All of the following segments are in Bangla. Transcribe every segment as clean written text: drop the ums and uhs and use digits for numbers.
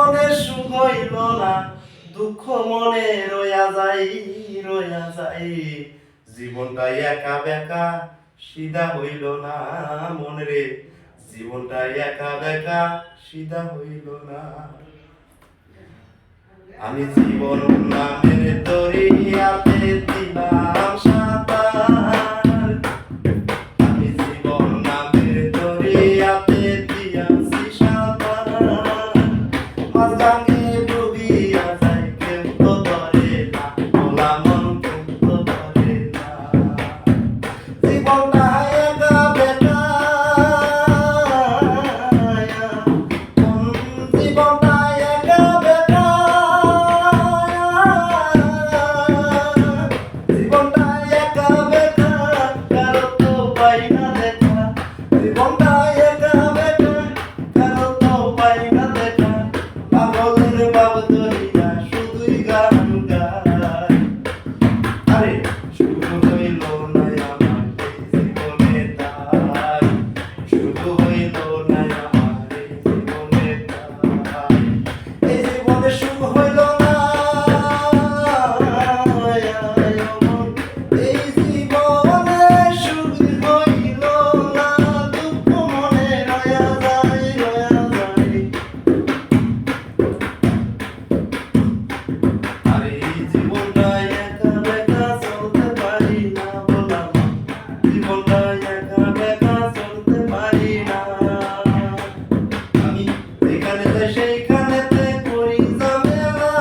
জীবনে সুখ হইল না, দুঃখ মনে রয়া যায়। জীবনটা একা বেকা সিধা হইল না, মন রে জীবনটা একা বেকা সিধা হইল না। আমি জীবন নামের দরিয়াতে দিলাম সাঁতার, আমি জীবন নামের দরিয়াতে দিয়াছি সাঁতার। মাছ ভাঙে ডুবিয়া যায়, কেউ তো ধরে না, ভোলা মন কেউ তো ধরে না। জীবনটা একা বেকা, জীবনটা একা বেকা, জীবনটা একা বেকা, কারো তো পাই না দেখা। জীবনটা একা বেকা, কারো তো পাই না দেখা। পাগলের বাব ধরিয়া শুধুই গান গায়। আরে শুধু হইল না আমার এই জীবনে তাই, শুধু হইল না আমার এই জীবনে তাই। এই জীবনে সুখ হইল না, এই জীবনে সুখ হইল না, দুঃখ মনে রয়া যায়। আরে এই জীবনটা একা বেকা চলতে পারি না, বললাম জীবনটা একা বেকা চলতে পারি না। আমি যেখানেতে সেইখানেতে করি ঝামেলা,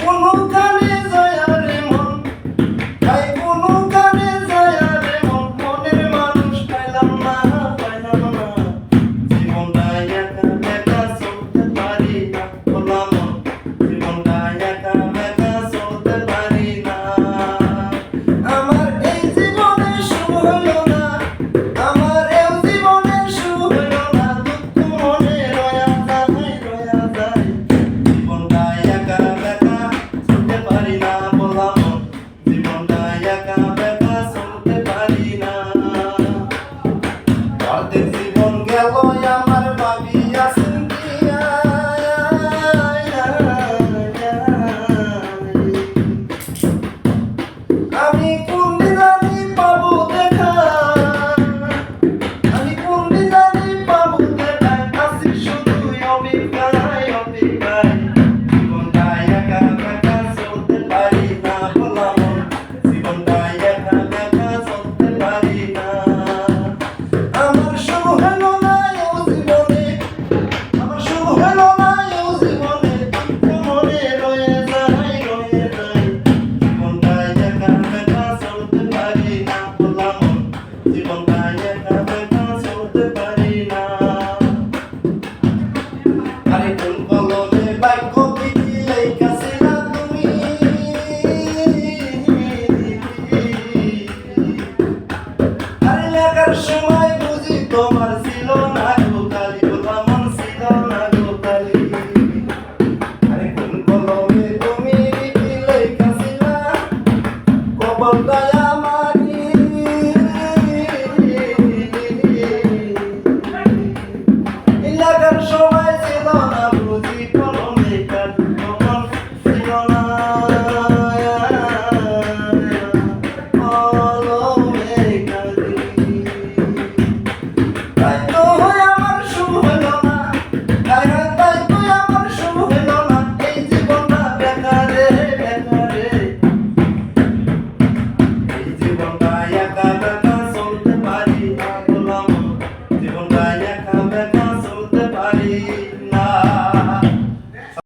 কোনো কানে যায় রে মন, তাই কোনো কানে যায় রে মন, মনের মানুষ পাইলাম না। জীবনটা একা বেকা চলতে পারি না, বললাম জীবনটা একা বেকা চলতে পারি না। আমার এই জীবনে সুখ হইল না, আমার এই জীবনে সুখ হইল না, দুঃখ মনে রয়া যায়। জীবনটা একা বেকা চলতে পারি না, বললাম জীবনটা একা বেকা চলতে পারি না। অর্ধেক জীবন গেল আমার ভাবিয়া চিন্তিয়া, আমি কোন জানি পাবো দেখা, আমি কোন জানি পাবো দেখা, আছি শুধুই অপেক্ষায়। জীবনটা একা বেকা চলতে পারি না, বললাম জীবনটা একা বেকা চলতে পারি না। আমার সুখ হইল না ও জীবনে, আমার সুখ হইল না ও জীবনে, দুঃখ মনে রয়ে যায়। জীবনটা একা বেকা চলতে পারি না, বললাম জীবনটা একা বেকা চলতে পারি না। আরে কোন কলমে বাক্য বিধি লেখাছিলা তুমি, আরে লেখার সময় বুঝি তোমার ছিল না গো কালি, বললাম ছিল না গো কালি। আরে কোন কলমে তুমি বিধি লেখাছিলা, কপালটা